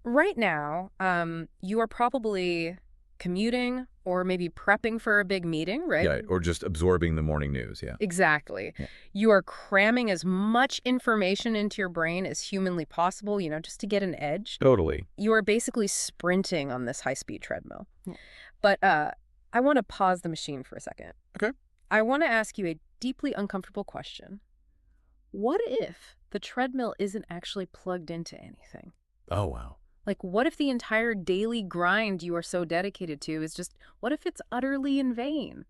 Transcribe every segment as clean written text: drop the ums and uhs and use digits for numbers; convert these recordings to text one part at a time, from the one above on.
Right now, you are probably commuting or maybe prepping for a big meeting, right? Yeah, or just absorbing the morning news, yeah. Exactly. Yeah. You are cramming as much information into your brain as humanly possible, just to get an edge. Totally. You are basically sprinting on this high-speed treadmill. But I want to pause the machine for a second. Okay. I want to ask you a deeply uncomfortable question. What if the treadmill isn't actually plugged into anything? Oh, wow. Like, what if the entire daily grind you are so dedicated to is what if it's utterly in vain?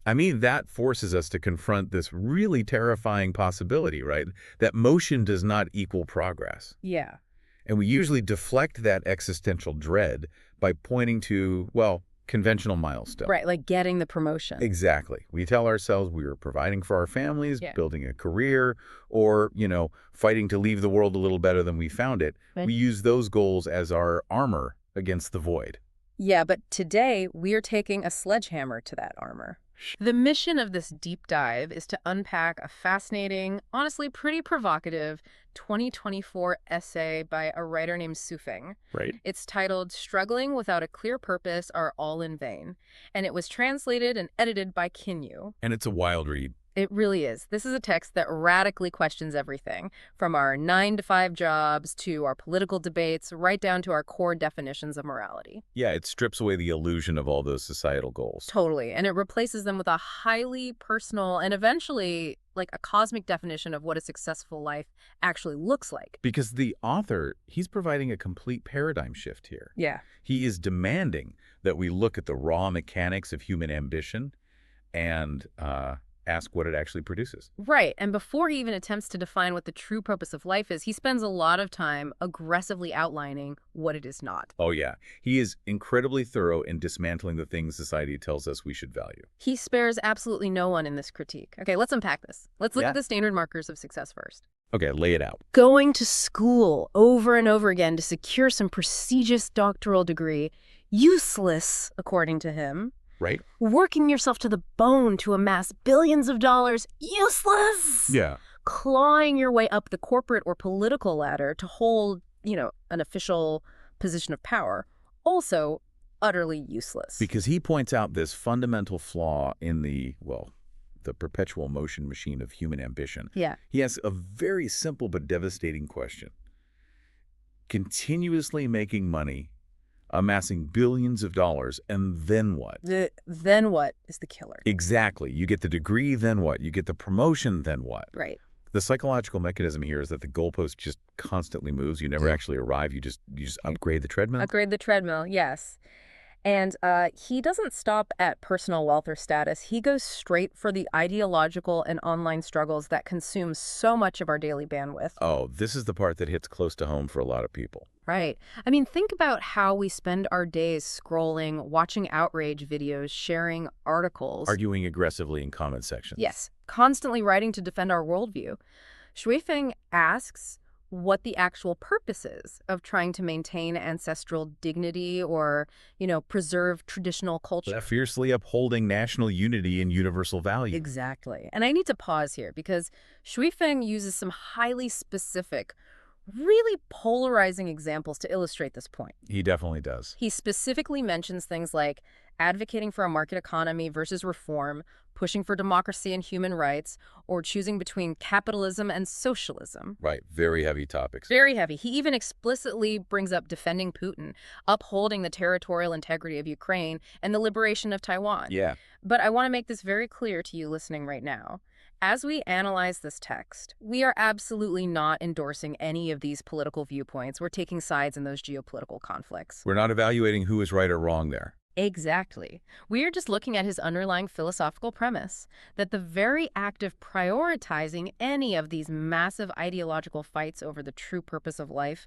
I mean, that forces us to confront this really terrifying possibility, right? That motion does not equal progress. Yeah. And we usually deflect that existential dread by pointing to, well, conventional milestones. Right, like getting the promotion. Exactly. We tell ourselves we are providing for our families, Yeah. building a career, or, fighting to leave the world a little better than we found it. Right. We use those goals as our armor against the void. Yeah, but today we are taking a sledgehammer to that armor. The mission of this deep dive is to unpack a fascinating, honestly pretty provocative 2024 essay by a writer named Sufeng. Right. It's titled Struggling Without a Clear Purpose Are All in Vain, and it was translated and edited by Kinyu. And it's a wild read. It really is. This is a text that radically questions everything, from our 9-to-5 jobs to our political debates, right down to our core definitions of morality. Yeah, it strips away the illusion of all those societal goals. Totally. And it replaces them with a highly personal and eventually like a cosmic definition of what a successful life actually looks like. Because the author, he's providing a complete paradigm shift here. Yeah. He is demanding that we look at the raw mechanics of human ambition and ask what it actually produces. Right. And before he even attempts to define what the true purpose of life is, he spends a lot of time aggressively outlining what it is not. Oh, yeah. He is incredibly thorough in dismantling the things society tells us we should value. He spares absolutely no one in this critique. Okay, let's unpack this. Let's look at the standard markers of success first. Okay, lay it out. Going to school over and over again to secure some prestigious doctoral degree, useless, according to him. Right? Working yourself to the bone to amass billions of dollars, useless! Yeah. Clawing your way up the corporate or political ladder to hold, an official position of power, also utterly useless. Because he points out this fundamental flaw in the perpetual motion machine of human ambition. Yeah. He asks a very simple but devastating question. Continuously making money, amassing billions of dollars, and then what? Then what is the killer? Exactly. You get the degree, then what? You get the promotion, then what? Right. The psychological mechanism here is that the goalpost just constantly moves. You never actually arrive. You just upgrade the treadmill. Upgrade the treadmill, yes. And he doesn't stop at personal wealth or status. He goes straight for the ideological and online struggles that consume so much of our daily bandwidth. Oh, this is the part that hits close to home for a lot of people. Right. I mean, think about how we spend our days scrolling, watching outrage videos, sharing articles. Arguing aggressively in comment sections. Yes. Constantly writing to defend our worldview. Shuifeng asks what the actual purpose is of trying to maintain ancestral dignity or, preserve traditional culture. Fiercely upholding national unity and universal values. Exactly. And I need to pause here because Shuifeng uses some highly specific, really polarizing examples to illustrate this point. He definitely does. He specifically mentions things like advocating for a market economy versus reform, pushing for democracy and human rights, or choosing between capitalism and socialism. Right. Very heavy topics. Very heavy. He even explicitly brings up defending Putin, upholding the territorial integrity of Ukraine, and the liberation of Taiwan. Yeah. But I want to make this very clear to you listening right now. As we analyze this text, we are absolutely not endorsing any of these political viewpoints. We're taking sides in those geopolitical conflicts. We're not evaluating who is right or wrong there. Exactly. We are just looking at his underlying philosophical premise that the very act of prioritizing any of these massive ideological fights over the true purpose of life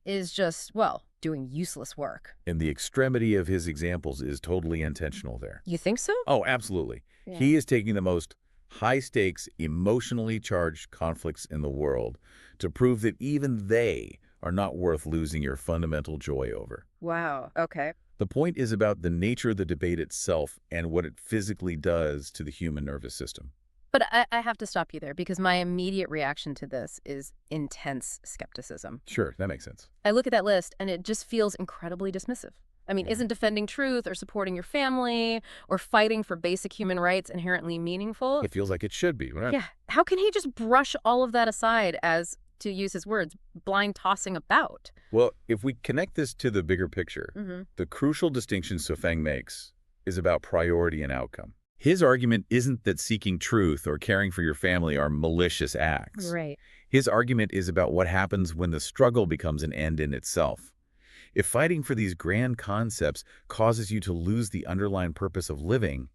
is just, doing useless work. And the extremity of his examples is totally intentional there. You think so? Oh, absolutely. Yeah. He is taking the most high-stakes, emotionally charged conflicts in the world to prove that even they are not worth losing your fundamental joy over. Wow. Okay. The point is about the nature of the debate itself and what it physically does to the human nervous system. But I have to stop you there because my immediate reaction to this is intense skepticism. Sure, that makes sense. I look at that list and it just feels incredibly dismissive. I mean, Yeah. isn't defending truth or supporting your family or fighting for basic human rights inherently meaningful? It feels like it should be, right? Yeah. How can he just brush all of that aside as, to use his words, blind tossing about? Well, if we connect this to the bigger picture, Mm-hmm. the crucial distinction Sufeng makes is about priority and outcome. His argument isn't that seeking truth or caring for your family are malicious acts. Right. His argument is about what happens when the struggle becomes an end in itself. If fighting for these grand concepts causes you to lose the underlying purpose of living,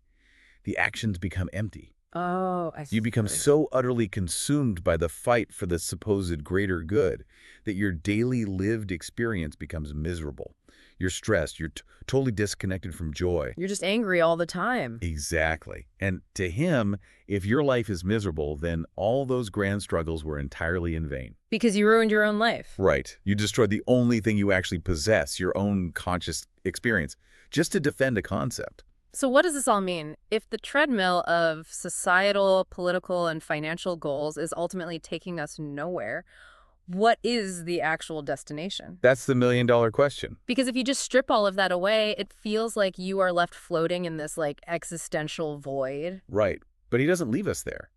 the actions become empty. Oh, I You become see. so utterly consumed by the fight for the supposed greater good that your daily lived experience becomes miserable. You're stressed. You're totally disconnected from joy. You're just angry all the time. Exactly. And to him, if your life is miserable, then all those grand struggles were entirely in vain. Because you ruined your own life. Right. You destroyed the only thing you actually possess, your own conscious experience, just to defend a concept. So what does this all mean? If the treadmill of societal, political, and financial goals is ultimately taking us nowhere, what is the actual destination? That's the million-dollar question. Because if you just strip all of that away, it feels like you are left floating in this like existential void. Right. But he doesn't leave us there.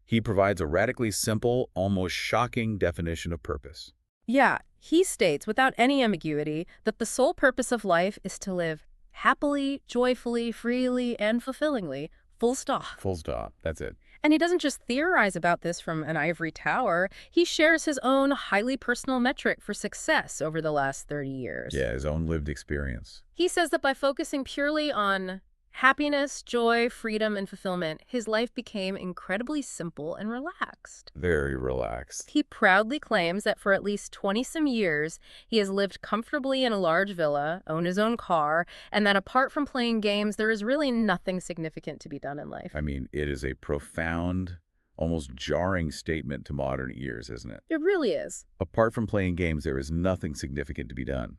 He provides a radically simple, almost shocking definition of purpose. Yeah, he states without any ambiguity that the sole purpose of life is to live happily, joyfully, freely, and fulfillingly, full stop. Full stop. That's it. And he doesn't just theorize about this from an ivory tower. He shares his own highly personal metric for success over the last 30 years. Yeah, his own lived experience. He says that by focusing purely on happiness, joy, freedom, and fulfillment, his life became incredibly simple and relaxed. Very relaxed. He proudly claims that for at least 20-some years, he has lived comfortably in a large villa, owned his own car, and that apart from playing games, there is really nothing significant to be done in life. I mean, it is a profound, almost jarring statement to modern ears, isn't it? It really is. Apart from playing games, there is nothing significant to be done.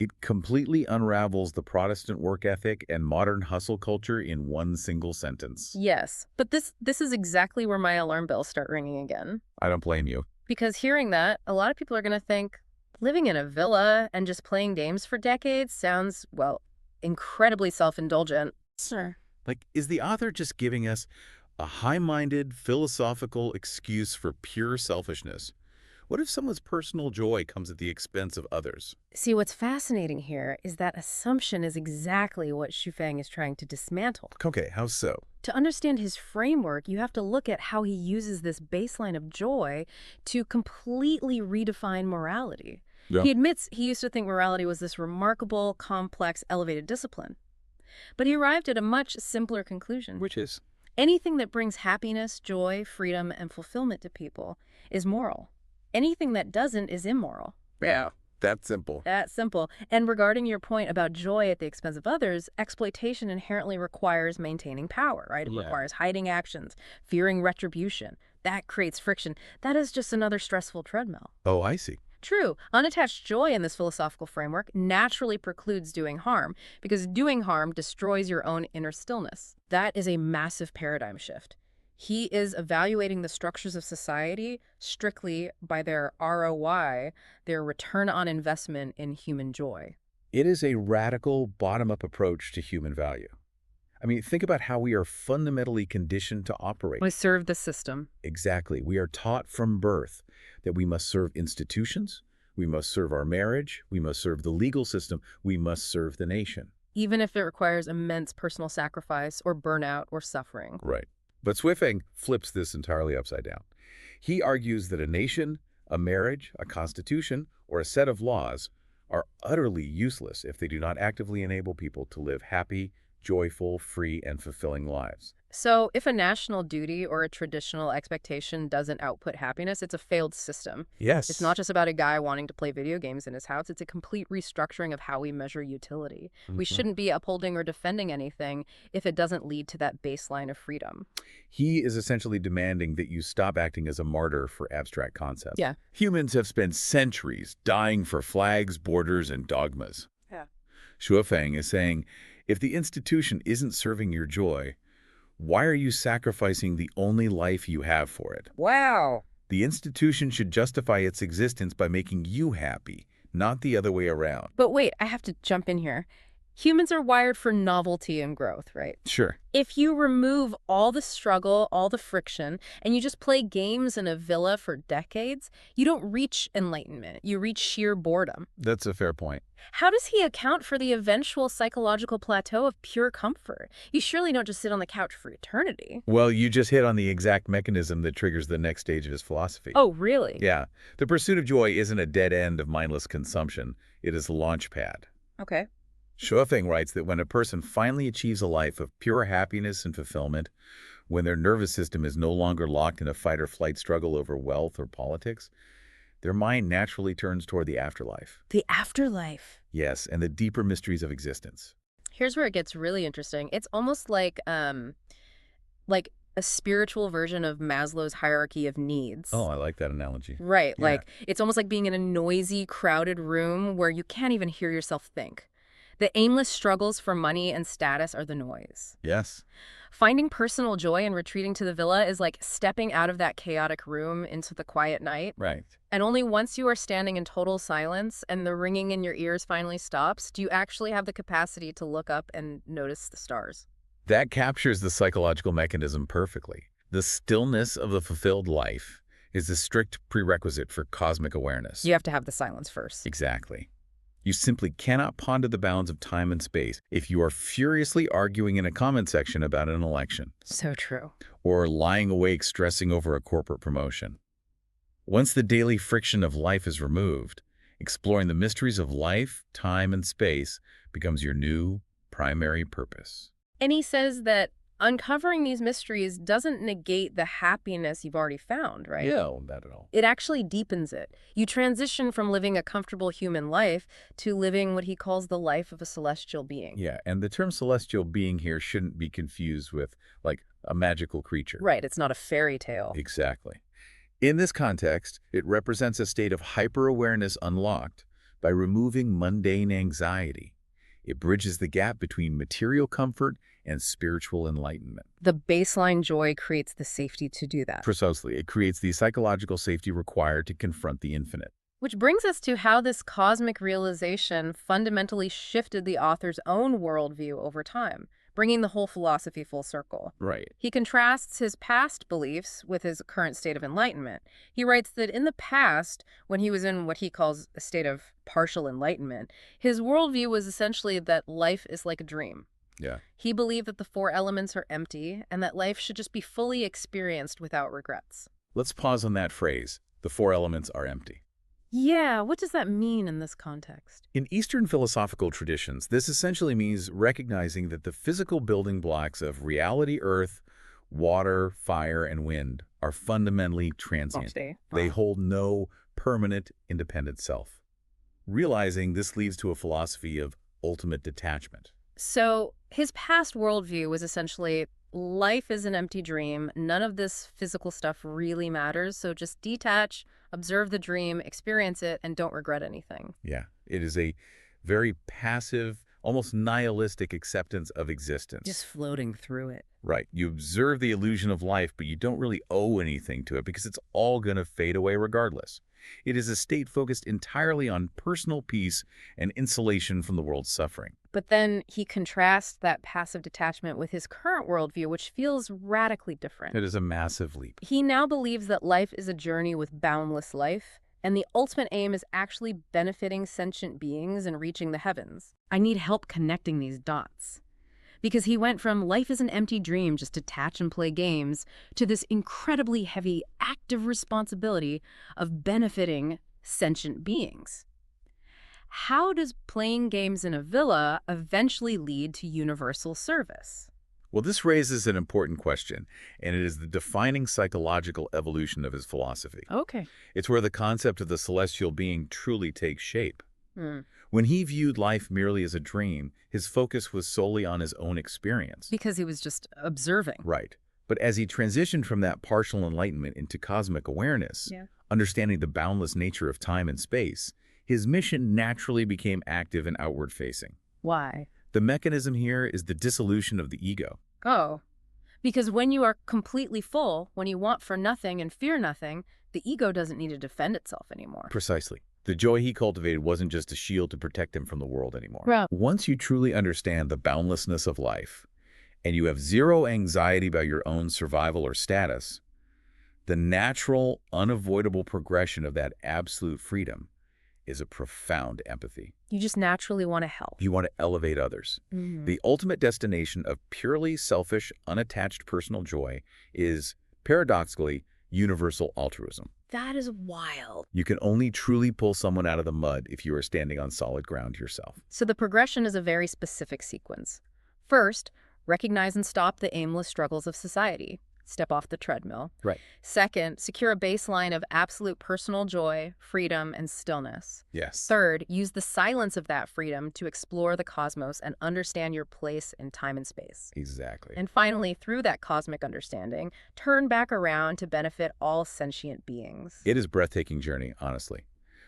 It completely unravels the Protestant work ethic and modern hustle culture in one single sentence. Yes, but this is exactly where my alarm bells start ringing again. I don't blame you. Because hearing that, a lot of people are going to think living in a villa and just playing games for decades sounds, well, incredibly self-indulgent. Sure. Like, is the author just giving us a high-minded, philosophical excuse for pure selfishness? What if someone's personal joy comes at the expense of others? See, what's fascinating here is that assumption is exactly what Xufeng is trying to dismantle. Okay, how so? To understand his framework, you have to look at how he uses this baseline of joy to completely redefine morality. Yeah. He admits he used to think morality was this remarkable, complex, elevated discipline. But he arrived at a much simpler conclusion. Which is? Anything that brings happiness, joy, freedom, and fulfillment to people is moral. Anything that doesn't is immoral. Yeah, that's simple. That's simple. And regarding your point about joy at the expense of others, exploitation inherently requires maintaining power, right? It Yeah. requires hiding actions, fearing retribution. That creates friction. That is just another stressful treadmill. Oh, I see. True, unattached joy in this philosophical framework naturally precludes doing harm, because doing harm destroys your own inner stillness. That is a massive paradigm shift. He is evaluating the structures of society strictly by their ROI, their return on investment in human joy. It is a radical, bottom-up approach to human value. I mean, think about how we are fundamentally conditioned to operate. We serve the system. Exactly. We are taught from birth that we must serve institutions, we must serve our marriage, we must serve the legal system, we must serve the nation. Even if it requires immense personal sacrifice or burnout or suffering. Right. But Swifeng flips this entirely upside down. He argues that a nation, a marriage, a constitution, or a set of laws are utterly useless if they do not actively enable people to live happy, joyful, free, and fulfilling lives. So if a national duty or a traditional expectation doesn't output happiness, it's a failed system. Yes. It's not just about a guy wanting to play video games in his house. It's a complete restructuring of how we measure utility. We shouldn't be upholding or defending anything if it doesn't lead to that baseline of freedom. He is essentially demanding that you stop acting as a martyr for abstract concepts. Yeah. Humans have spent centuries dying for flags, borders, and dogmas. Yeah. Shuofeng is saying, if the institution isn't serving your joy, Why are you sacrificing the only life you have for it? Wow. The institution should justify its existence by making you happy, not the other way around. But wait, I have to jump in here. Humans are wired for novelty and growth, right? Sure. If you remove all the struggle, all the friction, and you just play games in a villa for decades, you don't reach enlightenment. You reach sheer boredom. That's a fair point. How does he account for the eventual psychological plateau of pure comfort? You surely don't just sit on the couch for eternity. Well, you just hit on the exact mechanism that triggers the next stage of his philosophy. Oh, really? Yeah. The pursuit of joy isn't a dead end of mindless consumption. It is a launch pad. Okay. Shuofeng writes that when a person finally achieves a life of pure happiness and fulfillment, when their nervous system is no longer locked in a fight-or-flight struggle over wealth or politics, their mind naturally turns toward the afterlife. The afterlife. Yes, and the deeper mysteries of existence. Here's where it gets really interesting. It's almost like a spiritual version of Maslow's hierarchy of needs. Oh, I like that analogy. Right. Yeah. Like it's almost like being in a noisy, crowded room where you can't even hear yourself think. The aimless struggles for money and status are the noise. Yes. Finding personal joy and retreating to the villa is like stepping out of that chaotic room into the quiet night. Right. And only once you are standing in total silence and the ringing in your ears finally stops, do you actually have the capacity to look up and notice the stars. That captures the psychological mechanism perfectly. The stillness of the fulfilled life is a strict prerequisite for cosmic awareness. You have to have the silence first. Exactly. You simply cannot ponder the bounds of time and space if you are furiously arguing in a comment section about an election. So true. Or lying awake stressing over a corporate promotion. Once the daily friction of life is removed, exploring the mysteries of life, time, and space becomes your new primary purpose. And he says that uncovering these mysteries doesn't negate the happiness you've already found, right? Yeah, not at all. It actually deepens it. You transition from living a comfortable human life to living what he calls the life of a celestial being. Yeah, and the term celestial being here shouldn't be confused with, like, a magical creature. Right, it's not a fairy tale. Exactly. In this context, it represents a state of hyper-awareness unlocked by removing mundane anxiety. It bridges the gap between material comfort and spiritual enlightenment. The baseline joy creates the safety to do that. Precisely. It creates the psychological safety required to confront the infinite. Which brings us to how this cosmic realization fundamentally shifted the author's own worldview over time, bringing the whole philosophy full circle. Right. He contrasts his past beliefs with his current state of enlightenment. He writes that in the past, when he was in what he calls a state of partial enlightenment, his worldview was essentially that life is like a dream. Yeah. He believed that the four elements are empty and that life should just be fully experienced without regrets. Let's pause on that phrase. The four elements are empty. Yeah, what does that mean in this context? In Eastern philosophical traditions, this essentially means recognizing that the physical building blocks of reality, earth, water, fire, and wind are fundamentally transient. They hold no permanent, independent self. Realizing this leads to a philosophy of ultimate detachment. So his past worldview was essentially life is an empty dream. None of this physical stuff really matters. So just detach, observe the dream, experience it, and don't regret anything. Yeah, it is a very passive, almost nihilistic acceptance of existence. Just floating through it. Right. You observe the illusion of life, but you don't really owe anything to it because it's all going to fade away regardless. It is a state focused entirely on personal peace and insulation from the world's suffering. But then he contrasts that passive detachment with his current worldview, which feels radically different. It is a massive leap. He now believes that life is a journey with boundless life, and the ultimate aim is actually benefiting sentient beings and reaching the heavens. I need help connecting these dots. Because he went from life is an empty dream, just detach and play games, to this incredibly heavy, active responsibility of benefiting sentient beings. How does playing games in a villa eventually lead to universal service? Well, this raises an important question, and it is the defining psychological evolution of his philosophy. Okay. It's where the concept of the celestial being truly takes shape. Hmm. When he viewed life merely as a dream, his focus was solely on his own experience. Because he was just observing. Right. But as he transitioned from that partial enlightenment into cosmic awareness, understanding the boundless nature of time and space, his mission naturally became active and outward-facing. Why? The mechanism here is the dissolution of the ego. Oh, Because when you are completely full, when you want for nothing and fear nothing, the ego doesn't need to defend itself anymore. Precisely. The joy he cultivated wasn't just a shield to protect him from the world anymore. Right. Once you truly understand the boundlessness of life, and you have zero anxiety about your own survival or status, the natural, unavoidable progression of that absolute freedom is a profound empathy. You just naturally want to help. You want to elevate others. The ultimate destination of purely selfish, unattached personal joy is, paradoxically, universal altruism. That is wild. You can only truly pull someone out of the mud if you are standing on solid ground yourself. So the progression is a very specific sequence. First, recognize and stop the aimless struggles of society. Step off the treadmill. Right. Second, secure a baseline of absolute personal joy, freedom, and stillness. Yes. Third, use the silence of that freedom to explore the cosmos and understand your place in time and space. Exactly. And finally, through that cosmic understanding, turn back around to benefit all sentient beings. It is a breathtaking journey, honestly.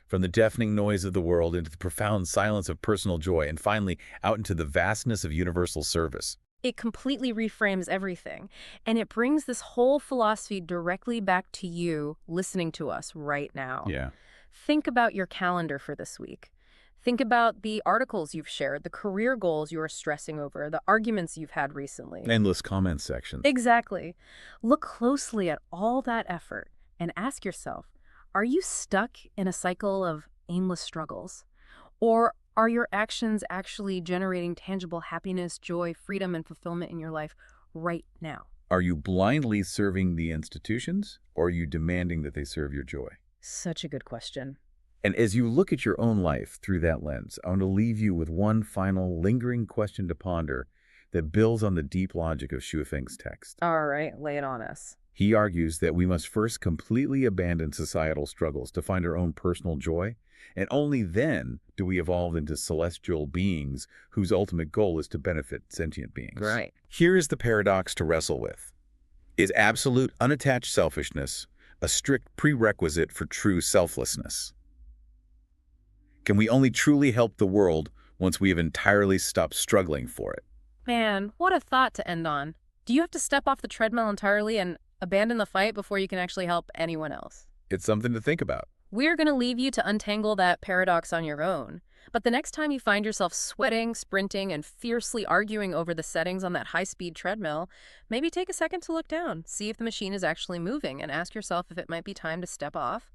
From the deafening noise of the world into the profound silence of personal joy, and finally out into the vastness of universal service. It completely reframes everything, and it brings this whole philosophy directly back to you listening to us right now. Yeah. Think about your calendar for this week. Think about the articles you've shared, the career goals you are stressing over, the arguments you've had recently. Endless comment sections. Exactly. Look closely at all that effort and ask yourself, are you stuck in a cycle of aimless struggles? Or are your actions actually generating tangible happiness, joy, freedom, and fulfillment in your life right now? Are you blindly serving the institutions, or are you demanding that they serve your joy? Such a good question. And as you look at your own life through that lens, I want to leave you with one final lingering question to ponder that builds on the deep logic of Shuofeng's text. All right, lay it on us. He argues that we must first completely abandon societal struggles to find our own personal joy, and only then do we evolve into celestial beings whose ultimate goal is to benefit sentient beings. Right. Here is the paradox to wrestle with. Is absolute unattached selfishness a strict prerequisite for true selflessness? Can we only truly help the world once we have entirely stopped struggling for it? Man, what a thought to end on. Do you have to step off the treadmill entirely and abandon the fight before you can actually help anyone else? It's something to think about. We're going to leave you to untangle that paradox on your own. But the next time you find yourself sweating, sprinting, and fiercely arguing over the settings on that high-speed treadmill, maybe take a second to look down, see if the machine is actually moving, and ask yourself if it might be time to step off,